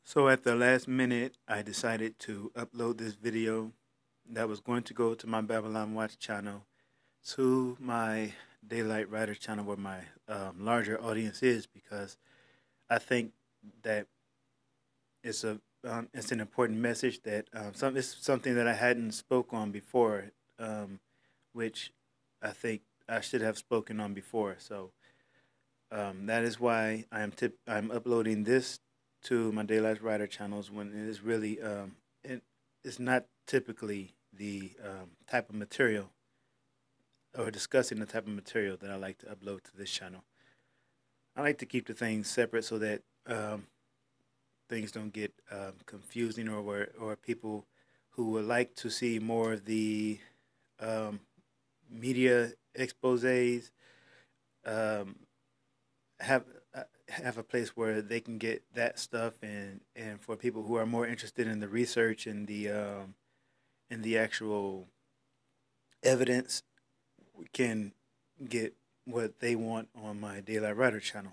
So at the last minute, I decided to upload this video that was going to go to my Babylon Watch channel to my Daylight Rider channel where my larger audience is, because I think that it's an important message that it's something that I hadn't spoke on before, which I think I should have spoken on before. So that is why I'm uploading this to my Daylight Rider channels when it is really it's not typically the type of material or discussing the type of material that I like to upload to this channel. I like to keep the things separate so that things don't get confusing, or people who would like to see more of the um, media exposés um, have have a place where they can get that stuff, and for people who are more interested in the research and the actual evidence, can get what they want on my Daylight Rider channel.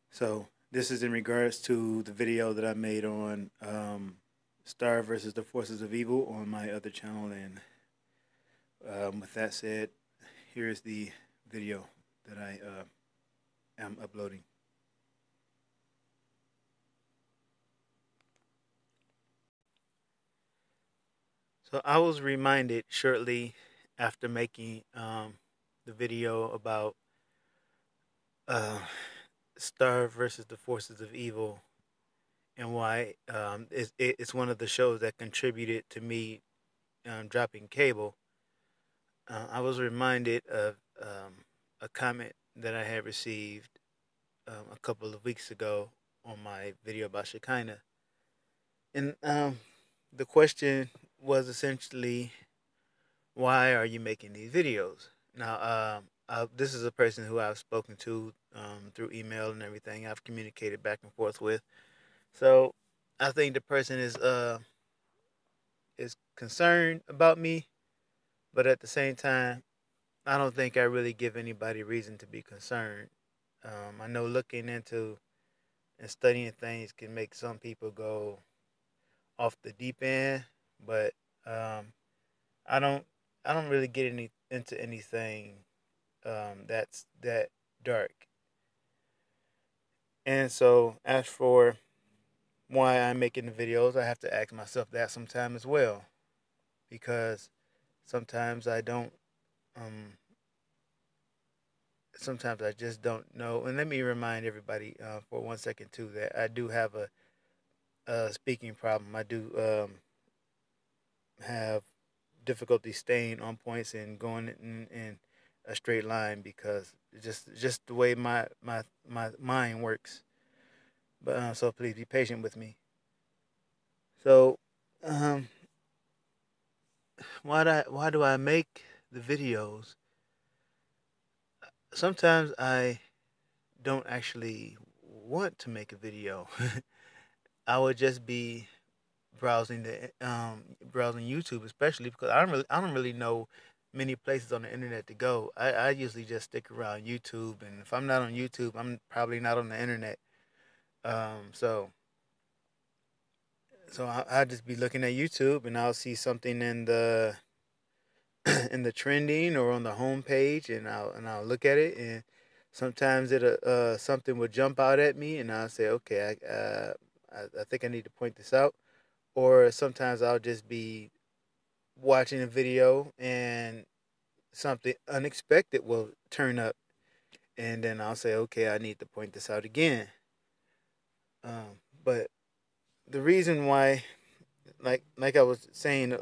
So this is in regards to the video that I made on Star versus the Forces of Evil on my other channel, and with that said, here is the video that I am uploading. So I was reminded shortly after making the video about uh, Star versus the Forces of Evil, and why it's one of the shows that contributed to me dropping cable. I was reminded of a comment that I had received a couple of weeks ago on my video about Shekinah. And the question was essentially, why are you making these videos? Now, this is a person who I've spoken to through email and everything. I've communicated back and forth with. So I think the person is concerned about me, but at the same time, I don't think I really give anybody reason to be concerned. I know looking into and studying things can make some people go off the deep end, but um, I don't. I don't really get into anything that's that dark. And so, as for why I'm making the videos, I have to ask myself that sometime as well, because sometimes I don't. Um, Sometimes I just don't know. And let me remind everybody for 1 second too that I do have a speaking problem. I do have difficulty staying on points and going in a straight line, because just the way my mind works. But so please be patient with me. So um, why do I make the videos? Sometimes I don't actually want to make a video. I would just be browsing YouTube, especially because I don't really know many places on the internet to go. I usually just stick around YouTube, and if I'm not on YouTube, I'm probably not on the internet. Um, so I just be looking at YouTube, and I'll see something in the in the trending or on the home page, and I'll look at it, and sometimes it something will jump out at me, and I'll say, okay, I think I need to point this out. Or sometimes I'll just be watching a video and something unexpected will turn up, and then I'll say, okay, I need to point this out again. But the reason why, like I was saying,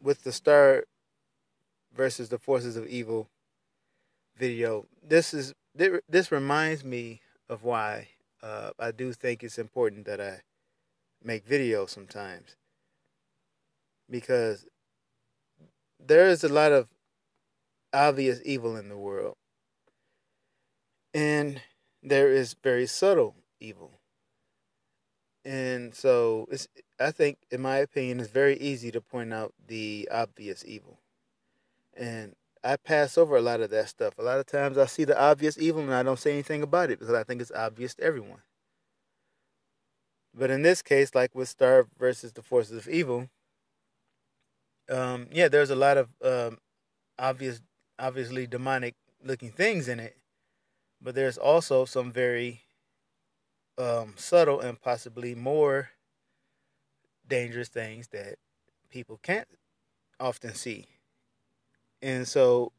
with the Star versus the Forces of Evil video, this reminds me of why I do think it's important that I make videos sometimes, because there is a lot of obvious evil in the world, and there is very subtle evil. And so I think, in my opinion, it's very easy to point out the obvious evil. And I pass over a lot of that stuff. A lot of times I see the obvious evil and I don't say anything about it because I think it's obvious to everyone. But in this case, like with Star versus the Forces of Evil, yeah, there's a lot of obvious, obviously demonic looking things in it, but there's also some very subtle and possibly more dangerous things that people can't often see. And so,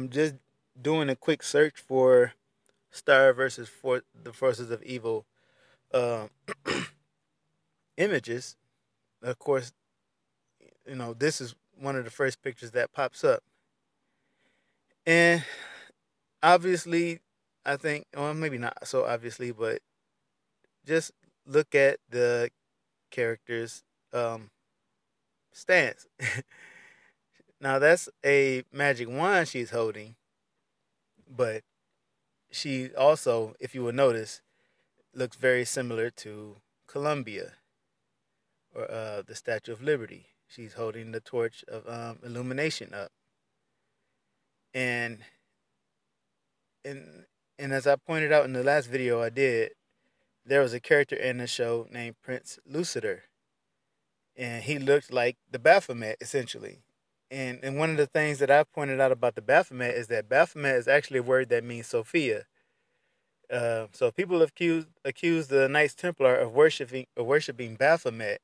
just doing a quick search for Star versus for the Forces of Evil uh, images, of course, this is one of the first pictures that pops up. And obviously, I think, well, maybe not so obviously, but just look at the character's stance. Now, that's a magic wand she's holding, but she also, if you will notice, looks very similar to Columbia or the Statue of Liberty. She's holding the torch of illumination up, and and and as I pointed out in the last video I did, there was a character in the show named Prince Lucifer, and he looked like the Baphomet essentially. And one of the things that I pointed out about the Baphomet is that Baphomet is actually a word that means Sophia. So people have accused the Knights Templar of worshiping Baphomet,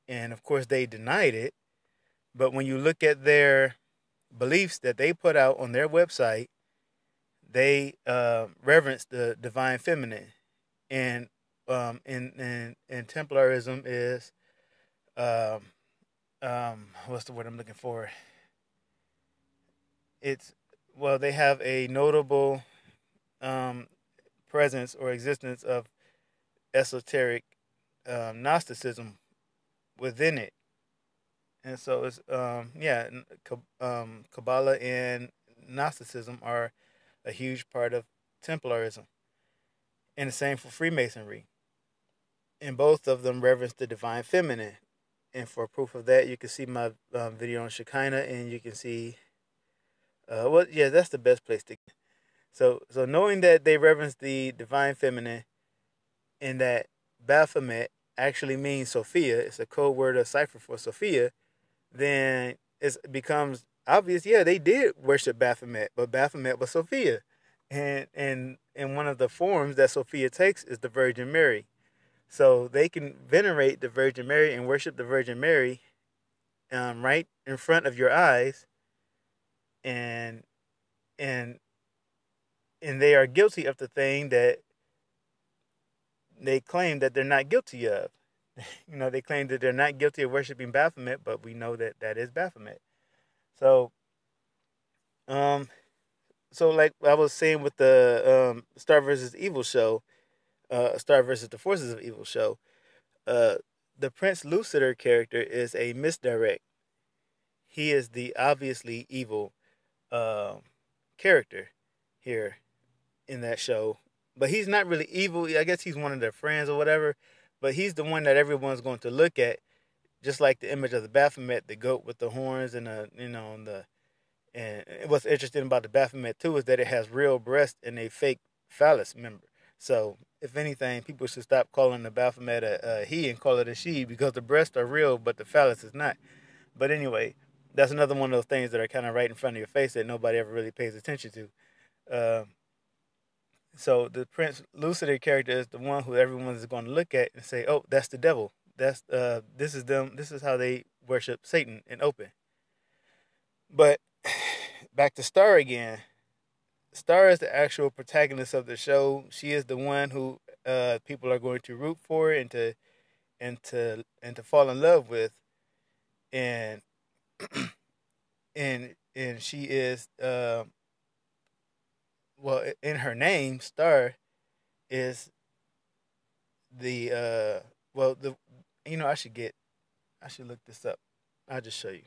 and of course they denied it. But when you look at their beliefs that they put out on their website, they reverence the divine feminine, and in Templarism is what's the word I'm looking for? It's well, they have a notable um, presence or existence of esoteric Gnosticism within it, and so it's yeah, Kabbalah and Gnosticism are a huge part of Templarism, and the same for Freemasonry. And both of them reverence the divine feminine. And for proof of that, you can see my video on Shekinah, and you can see, well, yeah, that's the best place to. So knowing that they reverence the divine feminine, and that Baphomet actually means Sophia, it's a code word or cipher for Sophia, then it becomes obvious. Yeah, they did worship Baphomet, but Baphomet was Sophia, and one of the forms that Sophia takes is the Virgin Mary. So they can venerate the Virgin Mary and worship the Virgin Mary right in front of your eyes, and and and they are guilty of the thing that they claim that they're not guilty of. They claim that they're not guilty of worshiping Baphomet, but we know that that is Baphomet. So, um, so like I was saying with the Star versus Evil show, Star versus the Forces of Evil show, uh, the Prince Lucifer character is a misdirect. He is the obviously evil character here in that show, but he's not really evil. I guess he's one of their friends or whatever, but he's the one that everyone's going to look at, just like the image of the Baphomet, the goat with the horns and and what's interesting about the Baphomet too is that it has real breast and a fake phallus member. So if anything, people should stop calling the Baphomet a he and call it a she, because the breasts are real but the phallus is not. But anyway, that's another one of those things that are kind of right in front of your face that nobody ever really pays attention to. Uh, so the Prince Lucifer character is the one who everyone is going to look at and say, "Oh, that's the devil. That's this is them. This is how they worship Satan in open." But back to Star again. Star is the actual protagonist of the show. She is the one who people are going to root for and to fall in love with, and and she is well, in her name, Star is the well, the I should look this up. I'll just show you.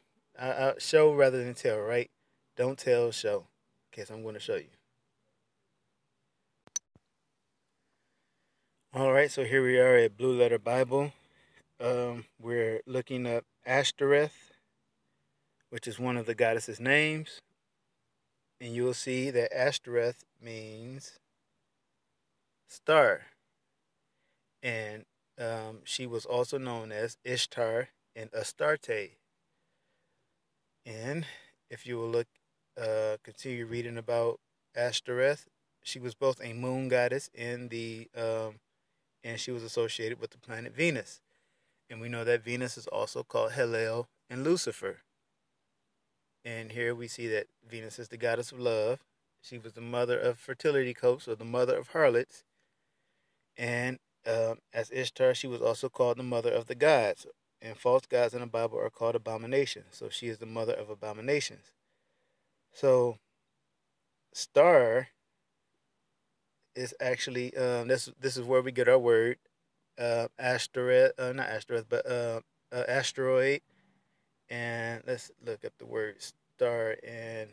Show rather than tell, right? Don't tell, show. Okay, so I'm going to show you. All right, so here we are at Blue Letter Bible. We're looking up Ashtoreth, which is one of the goddess's names, and you will see that Ashtoreth means star, and she was also known as Ishtar and Astarte. And if you will look, continue reading about Ashtoreth, she was both a moon goddess and she was associated with the planet Venus. And we know that Venus is also called Heliel and Lucifer. And here we see that Venus is the goddess of love. She was the mother of fertility cults, or the mother of harlots. And as Ishtar, she was also called the mother of the gods. And false gods in the Bible are called abominations. So she is the mother of abominations. So star is actually this is where we get our word asteroid, not asteroid, but asteroid. And let's look up the word star. And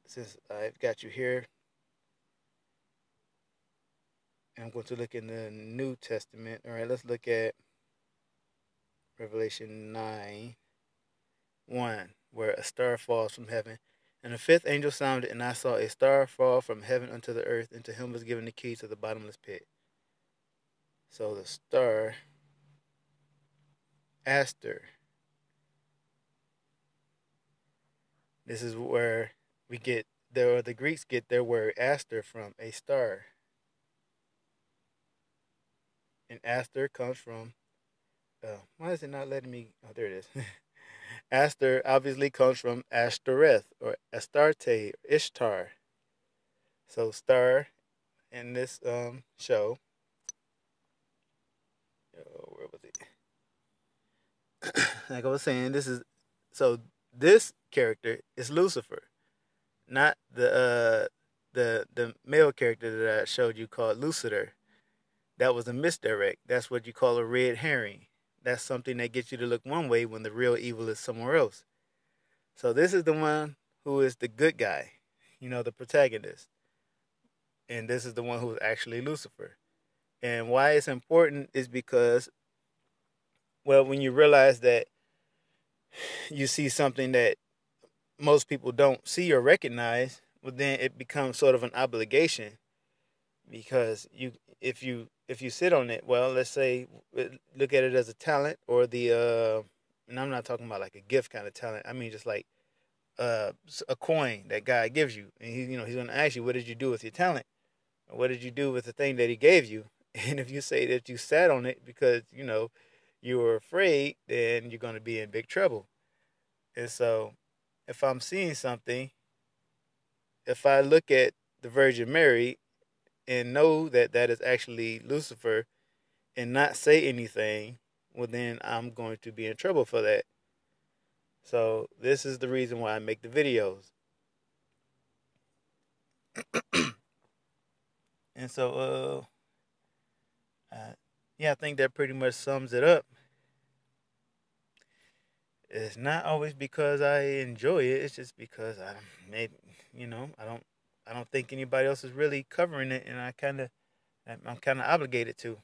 since I've got you here, I'm going to look in the New Testament. All right, let's look at Revelation 9:1, where a star falls from heaven. And the fifth angel sounded, and I saw a star fall from heaven unto the earth, and to him was given the key to the bottomless pit. So the star, Aster. This is where we get the Greeks get their word Aster from, a star. And Aster comes from, why is it not letting me? Oh, there it is. Aster obviously comes from Ashtoreth or Astarte, Ishtar. So star in this show. Where was it? Like I was saying, this character is Lucifer, not the male character that I showed you called Lucifer. That was a misdirect. That's what you call a red herring. That's something that gets you to look one way when the real evil is somewhere else. So this is the one who is the good guy, the protagonist. And this is the one who is actually Lucifer. And why it's important is because, well, when you realize that you see something that most people don't see or recognize, well, then it becomes sort of an obligation, because if you sit on it, well, let's say look at it as a talent, or and I'm not talking about like a gift kind of talent. I mean just like a coin that God gives you, and he's going to ask you, what did you do with your talent? Or what did you do with the thing that he gave you? And if you say that you sat on it because you were afraid, then you're going to be in big trouble. And so if I'm seeing something, if I look at the Virgin Mary and know that that is actually Lucifer, and not say anything, well, then I'm going to be in trouble for that. So this is the reason why I make the videos. And so, yeah, I think that pretty much sums it up. It's not always because I enjoy it. It's just because I don't think anybody else is really covering it, and I'm kind of obligated to.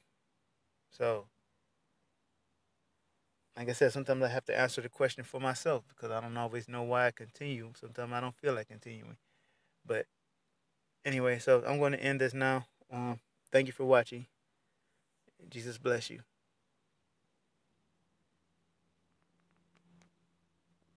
So, like I said, sometimes I have to answer the question for myself, because I don't always know why I continue. Sometimes I don't feel like continuing. But anyway, so I'm going to end this now. Thank you for watching. Jesus bless you.